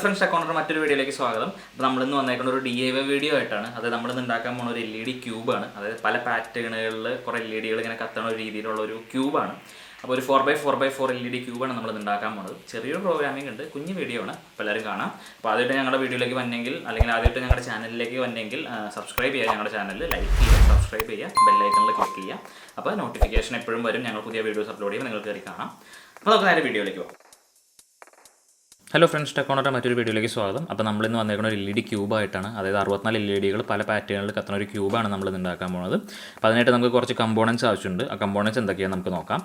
friends, TechCorner മറ്റൊരു വീഡിയോയിലേക്ക് സ്വാഗതം. അപ്പോൾ നമ്മൾ ഇന്ന് വന്നേക്കുന്ന ഒരു DIY വീഡിയോ ആയിട്ടാണ്. അത് നമ്മൾ ഇന്ന് ഉണ്ടാക്കാൻ പോകുന്ന ഒരു LED ക്യൂബ് ആണ്. അതായത് പല പാറ്റേണുകളിൽ കുറേ LEDകൾ ഇങ്ങനെ കത്തുന്ന ഒരു രീതിയിലുള്ള ഒരു ക്യൂബാണ്. അപ്പോൾ ഒരു 4x4x4 LED ക്യൂബാണ് നമ്മൾ ഉണ്ടാക്കാൻ പോകുന്നത്. ചെറിയൊരു പ്രോഗ്രാമിംഗ് ഉണ്ട്, കുഞ്ഞു വീഡിയോ ആണ്, അപ്പോൾ എല്ലാവരും കാണാം. അപ്പോൾ ആദ്യമായിട്ട് ഞങ്ങളുടെ വീഡിയോയിലേക്ക് വന്നെങ്കിൽ അല്ലെങ്കിൽ ആദ്യമായിട്ട് ഞങ്ങളുടെ ചാനലിലേക്ക് വന്നെങ്കിൽ സബ്സ്ക്രൈബ് ചെയ്യുക, ഞങ്ങളുടെ ചാനൽ ലൈക്ക് ചെയ്യുക, സബ്സ്ക്രൈബ് ചെയ്യുക, ബെല്ലൈക്കണിൽ ക്ലിക്ക് ചെയ്യുക. അപ്പോൾ നോട്ടിഫിക്കേഷൻ എപ്പോഴും വരും, ഞങ്ങൾ പുതിയ വീഡിയോസ് അപ്ലോഡ് ചെയ്യുമ്പോൾ നിങ്ങൾക്ക് കയറി കാണാം. അപ്പോൾ നമുക്ക് നേരെ വീഡിയോയിലേക്ക് പോകാം. ഹലോ ഫ്രണ്ട്സ്, TechCorner മറ്റൊരു വീഡിയോയിലേക്ക് സ്വാഗതം. അപ്പോൾ നമ്മളിന്ന് വന്നേക്കുന്ന ഒരു LED ക്യൂബായിട്ടാണ്. അതായത് 64 LEDകൾ പല പാറ്റേണിൽ കത്തുന്ന ഒരു ക്യൂബാണ് നമ്മളിന്ന് ഉണ്ടാക്കാൻ പോകുന്നത്. അപ്പോൾ അതിനായിട്ട് നമുക്ക് കുറച്ച് കമ്പോണൻസ് ആവശ്യമുണ്ട്. ആ കമ്പോണൻസ് എന്തൊക്കെയാണെന്ന് നമുക്ക് നോക്കാം.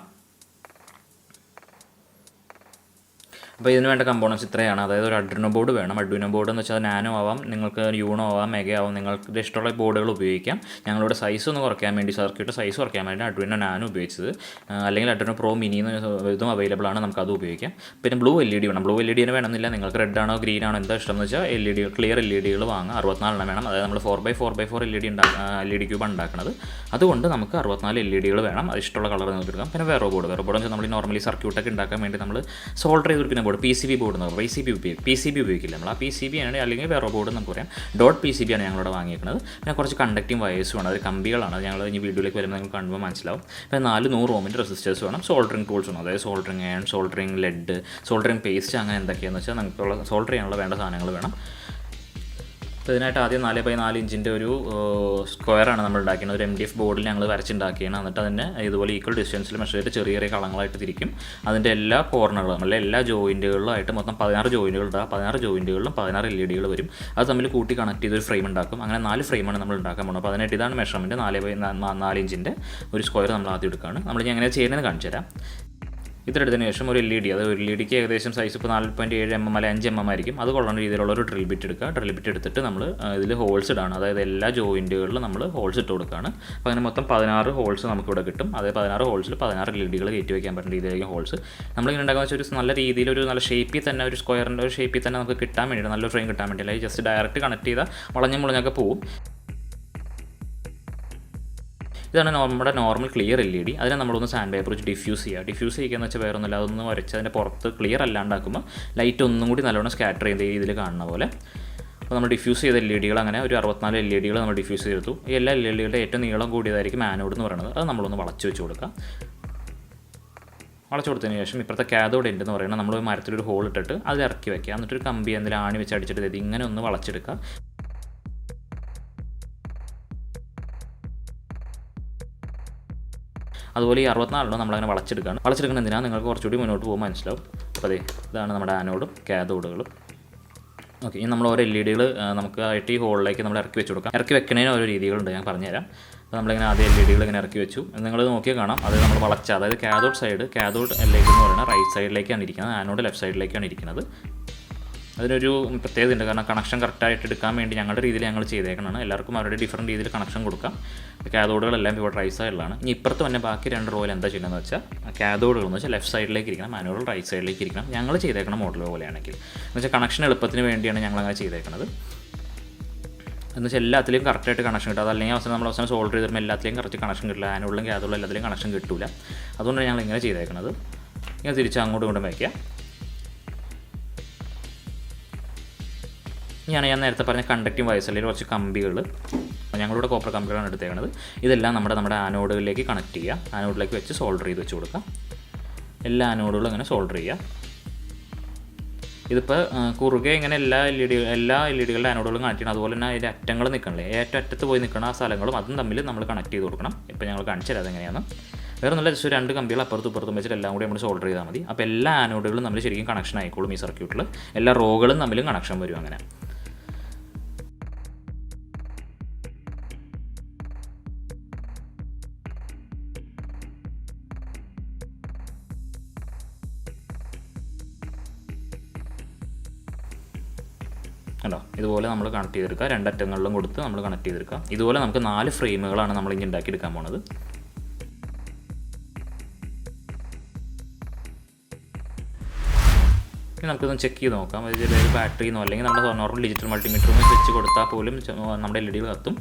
അപ്പോൾ ഇതിന് വേണ്ട കമ്പോണൻസ് ഇത്രയാണ്. അതായത് ഒരു Arduino ബോർഡ് വേണം. Arduino ബോർഡ് എന്ന് വെച്ചാൽ നാനോ ആവാം, നിങ്ങൾക്ക് യൂണോ ആവാം, മെഗ ആവാം, നിങ്ങൾക്ക് ഇഷ്ടമുള്ള ബോർഡുകൾ ഉപയോഗിക്കാം. ഞങ്ങളുടെ സൈസ് ഒന്ന് കുറയ്ക്കാൻ വേണ്ടി, സർക്യൂട്ട് സൈസ് കുറയ്ക്കാൻ വേണ്ടി Arduino നാനോ ഉപയോഗിച്ചത്. അല്ലെങ്കിൽ Arduino Pro Mini ഇതും അവൈലബിൾ ആണ്, നമുക്ക് അത് ഉപയോഗിക്കാം. പിന്നെ ബ്ലൂ LED വേണം. ബ്ലൂ LED വേണമെന്നില്ല, നിങ്ങൾക്ക് റെഡ് ആണോ ഗ്രീൻ ആണോ എന്താ ഇഷ്ടം എന്ന് വെച്ചാൽ LED ക്ലിയർ LEDകൾ വാങ്ങാം. 64 വേണം. അതായത് നമ്മൾ 4x4x4 LED ക്യൂബാണ് ഉണ്ടാക്കുന്നത്. അതുകൊണ്ട് നമുക്ക് 64 LEDകൾ വേണം. അത് ഇഷ്ടമുള്ള കളർ നിങ്ങൾക്ക് എടുക്കാം. പിന്നെ വേറെ ബോർഡ് എന്ന് വെച്ചാൽ നമ്മൾ നോർമലി സർക്യൂട്ടൊക്കെ ഉണ്ടാക്കാൻ വേണ്ടി നമ്മൾ സോൾഡർ ചെയ്തിരിക്കുന്ന PCB ബോർഡ് എന്ന് പറയും. PCB ഉപയോഗിക്കില്ല നമ്മൾ. ആ PCB ആണ്, അല്ലെങ്കിൽ വേറെ ബോർഡ് നമുക്ക് പറയാം. PCB ആണ് ഞങ്ങളിവിടെ വാങ്ങിയിരിക്കുന്നത്. പിന്നെ കുറച്ച് കണ്ടക്റ്റിംഗ് വയേഴ്സ് വേണം. അത് കമ്പികളാണ്. ഞങ്ങൾ ഈ വീഡിയോയിലേക്ക് വരുമ്പോൾ നിങ്ങൾക്ക് കാണുമ്പോൾ മനസ്സിലാവും. പിന്നെ 400 ഓമിൻ്റെ റെസിസ്റ്റേഴ്സ് വേണം. സോൾഡറിങ് ടൂൾസ് വേണം. അതായത് soldering iron, soldering lead, soldering paste, അങ്ങനെ എന്തൊക്കെയാണെന്ന് വെച്ചാൽ നമുക്കുള്ള സോൾഡർ ചെയ്യാനുള്ള വേണ്ട സാധനങ്ങൾ വേണം. അപ്പോൾ ഇതിനായിട്ട് ആദ്യം 4x4 ഇഞ്ചിൻ്റെ ഒരു സ്ക്വയറാണ് നമ്മൾ ഉണ്ടാക്കുന്നത്. ഒരു MDF ബോർഡിൽ ഞങ്ങൾ വരച്ചുണ്ടാക്കിയാണ്. എന്നിട്ട് അതിനെ ഇതുപോലെ ഈക്വൽ ഡിസ്റ്റൻസിൽ മെഷർ ചെയ്തിട്ട് ചെറിയ ചെറിയ കളങ്ങളായിട്ട് തിരിക്കും. അതിൻ്റെ എല്ലാ കോർണറുകളും, നമ്മളെ എല്ലാ ജോയിൻറ്റുകളിലായിട്ട് മൊത്തം 16 ജോയിൻറ്റുകൾ ഉണ്ടാകും. 16 ജോയിൻറ്റുകളിലും 16 LEDകൾ വരും. അത് തമ്മിൽ കൂട്ടി കണക്ട് ചെയ്തൊരു ഫ്രെയിം ഉണ്ടാക്കും. അങ്ങനെ 4 ഫ്രെയിമാണ് നമ്മൾ ഉണ്ടാക്കാൻ പോകുന്നത്. അപ്പോൾ അതിനായിട്ട് ഇതാണ് മെഷർമെൻറ്റ്. 4x4 ഇഞ്ചിൻ്റെ ഒരു സ്ക്വയർ നമ്മൾ ആദ്യം എടുക്കുകയാണ്. നമ്മൾ എങ്ങനെ ചെയ്യുന്നതെന്ന് കാണിച്ചു തരാം. ഇതെടുത്തതിന് ശേഷം ഒരു LED, അത് ഒരു LEDക്ക് ഏകദേശം സൈസ് ഇപ്പോൾ 4.7 mm അല്ലെ 5 mm ആയിരിക്കും. അത് കൊള്ളുന്ന രീതിയിലുള്ള ഒരു ഡ്രിൽ ബിറ്റ് എടുക്കുക. ഡ്രിൽ ബിറ്റ് എടുത്തിട്ട് നമ്മൾ ഇതിൽ ഹോൾസ് ഇടാണ്. അതായത് എല്ലാ ജോയിൻറ്റുകളിലും നമ്മൾ ഹോൾസ് ഇട്ട് കൊടുക്കുകയാണ്. അപ്പോൾ അങ്ങനെ മൊത്തം 16 ഹോൾസ് നമുക്കിവിടെ കിട്ടും. അതായത് 16 ഹോൾസിൽ 16 LEDകൾ കയറ്റി വയ്ക്കാൻ പറ്റുന്ന രീതിയിലായിരിക്കും ഹോൾസ്. നമ്മളിങ്ങനെ ഉണ്ടാക്കുന്ന വെച്ചാൽ ഒരു നല്ല രീതിയിൽ, ഒരു നല്ല ഷേപ്പിൽ തന്നെ, ഒരു സ്ക്വയറിൻ്റെ ഒരു ഷേപ്പിൽ തന്നെ നമുക്ക് കിട്ടാൻ വേണ്ടിയിട്ട്, നല്ലൊരു ഫ്രെയിം കിട്ടാൻ വേണ്ടി. അല്ലെങ്കിൽ ജസ്റ്റ് ഡയറക്റ്റ് കണക്ട് ചെയ്താൽ മുളഞ്ഞൊക്കെ പോവും. ഇതാണ് നമ്മുടെ നോർമൽ ക്ലിയർ LED. അതിനെ നമ്മളൊന്ന് സാൻഡ് പേപ്പർ വെച്ച് ഡിഫ്യൂസ് ചെയ്യുക എന്ന് വെച്ചാൽ വേറെ ഒന്നുമില്ല, അതൊന്ന് വരച്ച് അതിൻ്റെ പുറത്ത് ക്ലിയർ അല്ലാണ്ടാക്കുമ്പോൾ ലൈറ്റ് ഒന്നും കൂടി നല്ലോണം സ്കാറ്റർ ചെയ്ത രീതിയിൽ കാണുന്ന പോലെ. അപ്പോൾ നമ്മൾ ഡിഫ്യൂസ് ചെയ്ത LEDകൾ, അങ്ങനെ ഒരു 64 LEDകൾ നമ്മൾ ഡിഫ്യൂസ് ചെയ്തെടുത്തു. ഈ എല്ലാ LEDകളുടെ ഏറ്റവും നീളം കൂടിയതായിരിക്കും ആനോഡ് എന്ന് പറയുന്നത്. അത് നമ്മളൊന്ന് വളച്ച് വെച്ച് കൊടുക്കാം. വളച്ച് കൊടുത്തതിന് ശേഷം ഇപ്പോഴത്തെ കാഥോഡ് എൻഡ് എന്ന് പറയുന്നത് നമ്മൾ മരത്തിലൊരു ഹോൾ ഇട്ടിട്ട് അത് ഇറക്കി വയ്ക്കുക. എന്നിട്ടൊരു കമ്പി എന്തെങ്കിലും ആണി വെച്ച് അടിച്ചിട്ട് ഇങ്ങനെ ഒന്ന് വളച്ചെടുക്കുക. അതുപോലെ ഈ 64 നമ്മളങ്ങനെ വളച്ചെടുക്കണം. എന്തിനാണ് നിങ്ങൾക്ക് കുറച്ചുകൂടി മുന്നോട്ട് പോകുമ്പോൾ മനസ്സിലാവും. അപ്പോൾ അതെ, ഇതാണ് നമ്മുടെ ആനോഡും കാഥോഡുകളും. ഓക്കെ, ഇനി നമ്മൾ ഓരോ LEDകൾ നമുക്ക് ആയിട്ട് ഈ ഹോളിലേക്ക് നമ്മൾ ഇറക്കി വെച്ച് കൊടുക്കാം. ഇറക്കി വെക്കുന്നതിന് ഓരോ രീതികളുണ്ട്, ഞാൻ പറഞ്ഞുതരാം. അപ്പോൾ നമ്മളിങ്ങനെ ആദ്യം LEDകൾ ഇങ്ങനെ ഇറക്കി വെച്ചു. നിങ്ങൾ നോക്കിയാൽ കാണാം, അത് നമ്മൾ അതായത് കാഥോഡ് ലേക്ക് എന്ന് പറയുന്നത് റൈറ്റ് സൈഡിലേക്കാണ് ഇരിക്കുന്നത്, ആനോഡ് ലെഫ്റ്റ് സൈഡിലേക്കാണ് ഇരിക്കുന്നത്. അതിനൊരു പ്രത്യേകത ഉണ്ട്, കാരണം കണക്ഷൻ കറക്റ്റായിട്ട് എടുക്കാൻ വേണ്ടി ഞങ്ങളുടെ രീതിയിൽ ഞങ്ങൾ ചെയ്തേക്കണതാണ്. എല്ലാവർക്കും അവരുടെ ഡിഫറൻറ്റ് രീതിയിൽ കണക്ഷൻ കൊടുക്കാം. കാഥോഡുകളെല്ലാം ഇവിടെ റൈറ്റ് സൈഡിലാണ്. ഇനി ഇപ്പുറത്ത് തന്നെ ബാക്കി 2 റോയിൽ എന്താ ചെയ്യുന്നതെന്ന് വെച്ചാൽ, കാഥോഡുകൾ എന്ന് വെച്ചാൽ ലെഫ്റ്റ് സൈഡിലേക്ക് ഇരിക്കണം, ആനോഡ് റൈറ്റ് സൈഡിലേക്ക് ഇരിക്കണം. ഞങ്ങൾ ചെയ്തേക്കണ മോഡൽ പോലെയാണെങ്കിൽ എന്ന് വെച്ചാൽ കണക്ഷൻ എളുപ്പത്തിന് വേണ്ടിയാണ് ഞങ്ങൾ അങ്ങനെ ചെയ്തേക്കുന്നത്. എന്ന് വെച്ചാൽ എല്ലാത്തിലും കറക്റ്റായിട്ട് കണക്ഷൻ കിട്ടും. അതല്ലെങ്കിൽ അവസാനം സോൾഡർ ചെയ്ത് വരുമ്പോൾ എല്ലാത്തിലും കറക്റ്റ് കണക്ഷൻ കിട്ടില്ല. ആനോഡിലും കാഥോഡിലും എല്ലാത്തിലും കണക്ഷൻ കിട്ടില്ല. അതുകൊണ്ടാണ് ഞങ്ങൾ ഇങ്ങനെ ചെയ്തേക്കുന്നത്. ഇങ്ങനെ തിരിച്ച് അങ്ങോട്ടും ഇങ്ങോട്ടും വയ്ക്കുക. ഞാൻ നേരത്തെ പറഞ്ഞ കണ്ടക്റ്റിംഗ് വയസ് അല്ലെങ്കിൽ കുറച്ച് കമ്പികൾ, ഞങ്ങളിവിടെ കോപ്പർ കമ്പികളാണ് എടുത്തേക്കുന്നത്. ഇതെല്ലാം നമ്മുടെ ആനോഡുകളിലേക്ക് കണക്ട് ചെയ്യുക. ആനോഡിലേക്ക് വെച്ച് സോൾഡർ ചെയ്ത് വെച്ച് കൊടുക്കുക. എല്ലാ ആനോഡുകളും അങ്ങനെ സോൾഡർ ചെയ്യുക. ഇതിപ്പോൾ കുറുകെ ഇങ്ങനെ എല്ലാ LEDകളുടെ ആനോഡുകളും കണക്ട് ചെയ്യണം. അതുപോലെ തന്നെ അതിൻ്റെ അറ്റങ്ങൾ നിൽക്കണല്ലേ, ഏറ്റവും അറ്റത്ത് പോയി നിൽക്കുന്ന ആ സ്ഥലങ്ങളും അതും തമ്മിൽ നമ്മൾ കണക്ട് ചെയ്ത് കൊടുക്കണം. ഇപ്പോൾ ഞങ്ങൾ കാണിച്ചു തരാം അതെങ്ങനെയാണ്. വേറെ ഒന്നുമില്ല, ജസ്റ്റ് 2 കമ്പികൾ അപ്പുറത്തും വെച്ചിട്ട് എല്ലാം കൂടി നമ്മൾ സോൾഡർ ചെയ്താൽ മതി. അപ്പോൾ എല്ലാ ആനോഡുകളും നമ്മൾ ശരിക്കും കണക്ഷൻ ആയിക്കോളും. ഈ സർക്യൂട്ടിൽ എല്ലാ റോകളും തമ്മിലും കണക്ഷൻ വരും. അങ്ങനെ കണ്ടോ, ഇതുപോലെ നമ്മൾ കണക്ട് ചെയ്തെടുക്കുക. 2 അറ്റങ്ങളിലും കൊടുത്ത് നമ്മൾ കണക്ട് ചെയ്തെടുക്കുക. ഇതുപോലെ നമുക്ക് 4 ഫ്രെയിമുകളാണ് നമ്മൾ ഇനി ഉണ്ടാക്കിയെടുക്കാൻ പോകുന്നത്. ഇനി നമുക്കൊന്ന് ചെക്ക് ചെയ്ത് നോക്കാം. അതിൽ ഒരു ബാറ്ററിന്നോ അല്ലെങ്കിൽ നമ്മുടെ നോർമൽ ഡിജിറ്റൽ മൾട്ടിമീറ്റർ ഒന്ന് വെച്ച് കൊടുത്താൽ പോലും നമ്മുടെ LED കത്തും.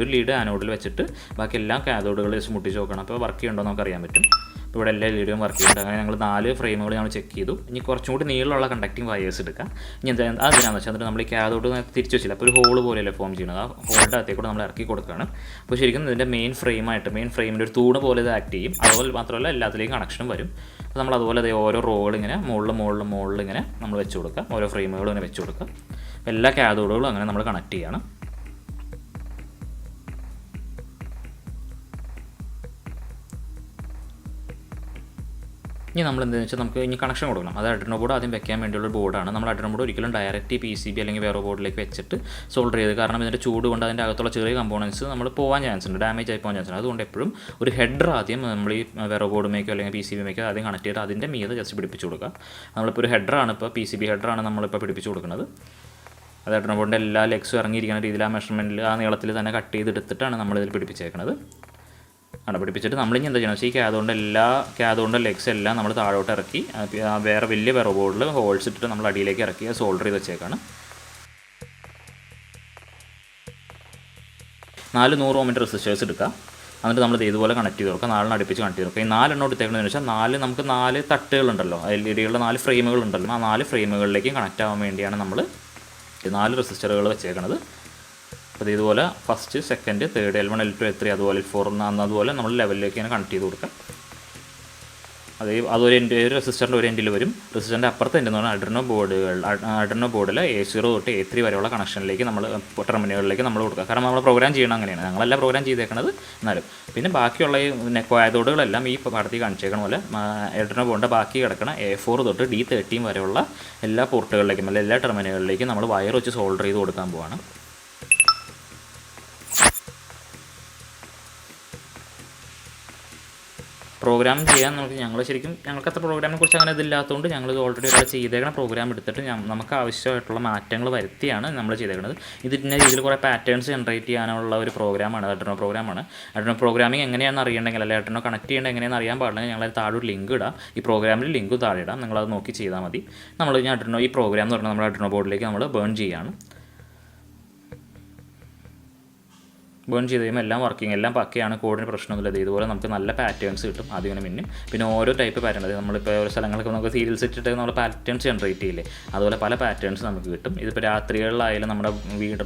ഒരു ലീഡ് ആനോഡിൽ വെച്ചിട്ട് ബാക്കി എല്ലാ കാഥോഡുകൾ വെച്ച് മുട്ടിച്ച് നോക്കണം. അപ്പോൾ വർക്ക് ചെയ്യുന്നുണ്ടോ നമുക്ക് അറിയാൻ പറ്റും. ഇവിടെ എല്ലാ LEDയും വർക്ക് ചെയ്യുന്നുണ്ട്. അങ്ങനെ ഞങ്ങൾ 4 ഫ്രെയിമുകൾ ഞങ്ങൾ ചെക്ക് ചെയ്തു. ഇനി കുറച്ചും കൂടി നീളമുള്ള കണ്ടക്റ്റിംഗ് വയേഴ്സ് എടുക്കാം. ഇനി അതിനാണെന്ന് വെച്ചാൽ നമ്മൾ ഈ കാഥോഡ് തിരിച്ചു വെച്ചില്ല, അപ്പോൾ ഒരു ഹോൾ പോലെയല്ലേ ഫോം ചെയ്യുന്നത്. ആ ഹോളിൻ്റെ അകത്തേക്കൂടെ നമ്മൾ ഇറക്കി കൊടുക്കുകയാണ്. അപ്പോൾ ശരിക്കും ഇതിൻ്റെ മെയിൻ ഫ്രെയിമിൻ്റെ ഒരു തൂണ് പോലെ ഇത് ആക്ട് ചെയ്യും. അതുപോലെ മാത്രമല്ല എല്ലാത്തിലേക്കും കണക്ഷനും വരും. അപ്പോൾ നമ്മൾ അതുപോലെ ഓരോ റോകൾ ഇങ്ങനെ മുകളിൽ ഇങ്ങനെ നമ്മൾ വെച്ച് കൊടുക്കുക, ഓരോ ഫ്രെയിമുകളും ഇങ്ങനെ വെച്ച് കൊടുക്കുക. എല്ലാ കാഥോഡുകളും അങ്ങനെ നമ്മൾ കണക്ട് ചെയ്യണം. ഇനി നമ്മൾ എന്താണെന്ന് വെച്ചാൽ നമുക്ക് ഇനി കണക്ഷൻ കൊടുക്കണം. അത് Arduino ബോർഡ് ആദ്യം വെക്കാൻ വേണ്ടിയുള്ള ബോർഡാണ്. നമ്മൾ Arduino ബോർഡ് ഒരിക്കലും ഡയറക്റ്റ് PCB അല്ലെങ്കിൽ വേറെ ബോർഡിലേക്ക് വെച്ചിട്ട് സോൾഡർ ചെയ്ത്, കാരണം ഇതിൻ്റെ ചൂട് കൊണ്ട് അതിൻ്റെ അകത്തുള്ള ചെറിയ കമ്പോണൻസ് നമ്മൾ പോകാൻ ചാൻസ് ഉണ്ട്, ഡാമേജ് ആയി പോകാൻ ചാൻസ് ഉണ്ട്. അതുകൊണ്ട് എപ്പോഴും ഒരു ഹെഡർ ആദ്യം നമ്മൾ ഈ വേറെ ബോർഡുമേക്കോ അല്ലെങ്കിൽ PCBമേക്കോ ആദ്യം കണക്ട് ചെയ്തിട്ട് അതിൻ്റെ മീതെ ജസ്റ്റ് പിടിപ്പിച്ച് കൊടുക്കുക. നമ്മളിപ്പോൾ ഒരു ഹെഡറാണ്, ഇപ്പോൾ PCB ഹെഡറാണ് നമ്മളിപ്പോൾ പിടിപ്പിച്ച് കൊടുക്കുന്നത്. അത് Arduino ബോർഡിൻ്റെ എല്ലാ ലെഗ്സും ഇറങ്ങിയിരിക്കുന്ന രീതിയിൽ ആ മെഷർമെൻറ്റിൽ ആ നീളത്തിൽ തന്നെ കട്ട് ചെയ്തെടുത്തിട്ടാണ് നമ്മളിതിൽ പിടിപ്പിച്ചേക്കുന്നത്. പിടിപ്പിച്ചിട്ട് നമ്മളിനി എന്താ ചെയ്യണം വെച്ചാൽ ഈ കാഥോഡിൻ്റെ ലെഗ്സ് എല്ലാം നമ്മൾ താഴോട്ട് ഇറക്കി വേറെ വലിയ വെറോ ബോർഡിൽ ഹോൾസ് ഇട്ടിട്ട് നമ്മൾ അടിയിലേക്ക് ഇറക്കി സോൾഡർ ചെയ്ത് വെച്ചേക്കാണ്. 4 100 ഓമിൻ്റെ റെസിസ്റ്റേഴ്സ് എടുക്കുക. എന്നിട്ട് നമ്മൾ ഇതുപോലെ കണക്ട് ചെയ്ത് കൊടുക്കുക, 4 അടുപ്പിച്ച് കണക്ട് ചെയ്ത് കൊടുക്കുക. ഈ 4 എടുത്തേക്കണമെന്ന് വെച്ചാൽ നമുക്ക് 4 തട്ടുകളുണ്ടല്ലോ, LEDകളുടെ 4 ഫ്രെയിമുകളുണ്ടല്ലോ, ആ 4 ഫ്രെയിമുകളിലേക്കും കണക്റ്റ് ആവാൻ വേണ്ടിയാണ് നമ്മൾ 4 റെസിസ്റ്ററുകൾ വെച്ചേക്കണത്. അപ്പോൾ ഇതുപോലെ first, second, third, L1 L2 L3 അതുപോലെ L4 അതുപോലെ നമ്മൾ ലെവലിലേക്ക് ഇങ്ങനെ കണക്ട് ചെയ്ത് കൊടുക്കാം. അതൊരു റെസിസ്റ്ററിൻ്റെ ഒരു എൻഡിൽ വരും. റെസിസ്റ്ററിൻ്റെ അപ്പുറത്ത് എൻ്റെ Arduino ബോർഡിൽ A0 തൊട്ട് A3 വരെയുള്ള കണക്ഷനിലേക്ക് നമ്മൾ ടെർമിനലുകളിലേക്ക് നമ്മൾ കൊടുക്കുക. കാരണം നമ്മൾ പ്രോഗ്രാം ചെയ്യണം അങ്ങനെയാണ്, ഞങ്ങളല്ല പ്രോഗ്രാം ചെയ്തേക്കണത്. എന്നാലും പിന്നെ ബാക്കിയുള്ള ഈ കാഥോഡുകളെല്ലാം ഈ പടത്തിൽ കാണിച്ചേക്കണ പോലെ Arduino ബോർഡിൻ്റെ ബാക്കി കിടക്കണ A4 തൊട്ട് D13 വരെയുള്ള എല്ലാ പോർട്ടുകളിലേക്കും അല്ലെങ്കിൽ എല്ലാ ടെർമിനലുകളിലേക്കും നമ്മൾ വയർ വെച്ച് സോൾഡർ ചെയ്ത് കൊടുക്കാൻ പോവാണ്. പ്രോഗ്രാം ചെയ്യാൻ ഞങ്ങൾക്ക് അത്ര പ്രോഗ്രാമിനെ കുറിച്ച് അങ്ങനെ ഇതില്ലാത്തതുകൊണ്ട് ഞങ്ങൾ ഓൾറെഡി ഒരാൾ ചെയ്തേക്കണ പ്രോഗ്രാം എടുത്തിട്ട് നമുക്ക് ആവശ്യമായിട്ടുള്ള മാറ്റങ്ങൾ വരുത്തിയാണ് നമ്മൾ ചെയ്തേക്കുന്നത്. ഇതിൻ്റെ രീതിയിൽ കുറേ പാറ്റേൺസ് ജനറേറ്റ് ചെയ്യാനുള്ള ഒരു പ്രോഗ്രാമാണ്, Arduino പ്രോഗ്രാമാണ്. Arduino പ്രോഗ്രാമിംഗ് എങ്ങനെയാണെന്ന് അറിയണമെങ്കിൽ അല്ലെങ്കിൽ Arduino കണക്ട് ചെയ്യേണ്ടത് എങ്ങനെയാണെന്ന് അറിയാൻ പാടില്ലെങ്കിൽ ഞങ്ങൾ താഴെ ഒരു ലിങ്ക് ഇടാം. ഈ പ്രോഗ്രാമിൽ ലിങ്ക് താഴെ ഇടാം, നിങ്ങളത് നോക്കി ചെയ്താൽ മതി. നമ്മൾ ഈ പ്രോഗ്രാം എന്ന് പറഞ്ഞാൽ നമ്മുടെ Arduino ബോർഡിലേക്ക് നമ്മൾ ബേൺ ചെയ്യുകയാണ്. ബേൺ ചെയ്ത് കഴിയുമ്പോൾ എല്ലാം വർക്കിംഗ്, എല്ലാം പക്കയാണ്, കോഡിന് പ്രശ്നമൊന്നുമില്ല. ഇതുപോലെ നമുക്ക് നല്ല പാറ്റേൺസ് കിട്ടും. ആദ്യം ഇങ്ങനെ മിന്നും, പിന്നെ ഓരോ ടൈപ്പ് പാറ്റേൺ, നമ്മളിപ്പോൾ ഓരോ സ്ഥലങ്ങളൊക്കെ നമുക്ക് സീരിയൽസ് ഇട്ടിട്ട് നമ്മൾ പാറ്റേൺസ് ജനറേറ്റ് ചെയ്യില്ലേ, അതുപോലെ പല പാറ്റേൺസ് നമുക്ക് കിട്ടും. ഇതിപ്പോൾ രാത്രികളിലായാലും നമ്മുടെ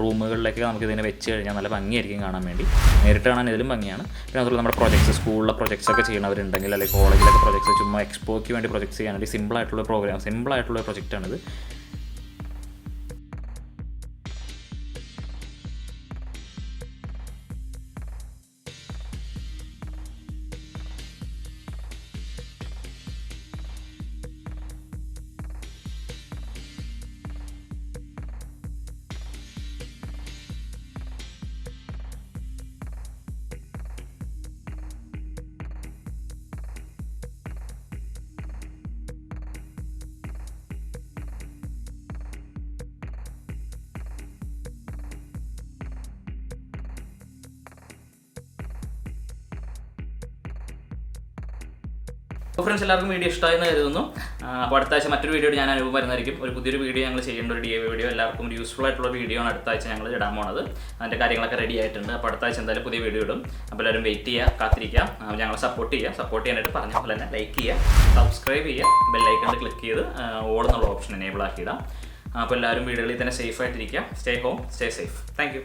റൂമുകളിലൊക്കെ നമുക്ക് ഇതിനെ വെച്ച് കഴിഞ്ഞാൽ നല്ല ഭംഗിയായിരിക്കും കാണാൻ വേണ്ടി. നേരിട്ട് കാണാൻ ഇതിലും ഭംഗിയാണ്. പിന്നെ അതുപോലെ നമ്മുടെ പ്രൊജക്ട്സ്, സ്കൂളിലെ പ്രൊജക്ട്സ് ഒക്കെ ചെയ്യുന്നവരുണ്ടെങ്കിൽ അല്ലെങ്കിൽ കോളേജിലൊക്കെ പ്രൊജക്ട്സ് ചുമ്മാ എക്സ്പോയ്ക്ക് വേണ്ടി പ്രൊജക്ട്സ് ചെയ്യാനായിട്ട് സിമ്പിളായിട്ടുള്ള പ്രൊജക്റ്റാണിത്. അപ്പോൾ ഫ്രണ്ട്സ്, എല്ലാവർക്കും വീഡിയോ ഇഷ്ടമായെന്ന് കരുതുന്നു. അപ്പോൾ അടുത്ത ആഴ്ച മറ്റൊരു വീഡിയോ ഞാൻ അനുഭവം വരുന്നതായിരിക്കും. ഒരു പുതിയൊരു വീഡിയോ ഞങ്ങൾ ചെയ്യേണ്ട ഒരു DIY വീഡിയോ, എല്ലാവർക്കും ഒരു യൂസ്ഫുൾ ആയിട്ടുള്ള വീഡിയോ ആണ് അടുത്ത ആഴ്ച ഞങ്ങൾ ഇടാൻ പോണത്. അതിൻ്റെ കാര്യങ്ങളൊക്കെ റെഡി ആയിട്ടുണ്ട്. അപ്പോൾ അടുത്ത ആഴ്ച എന്തായാലും പുതിയ വീഡിയോ ഇടും. അപ്പോൾ എല്ലാവരും വെയിറ്റ് ചെയ്യുക, കാത്തിരിക്കുക, ഞങ്ങളെ സപ്പോർട്ട് ചെയ്യാനായിട്ട് പറഞ്ഞ പോലെ തന്നെ ലൈക്ക് ചെയ്യുക, സബ്സ്ക്രൈബ് ചെയ്യുക, ബെല്ലൈക്കണിൽ ക്ലിക്ക് ചെയ്ത് ഓൾ എന്നുള്ള ഓപ്ഷൻ എനേബിൾ ആക്കിയിടാം. അപ്പോൾ എല്ലാവരും വീടുകളിൽ തന്നെ സേഫ് ആയിട്ടിരിക്കുക. Stay home, stay safe. Thank you.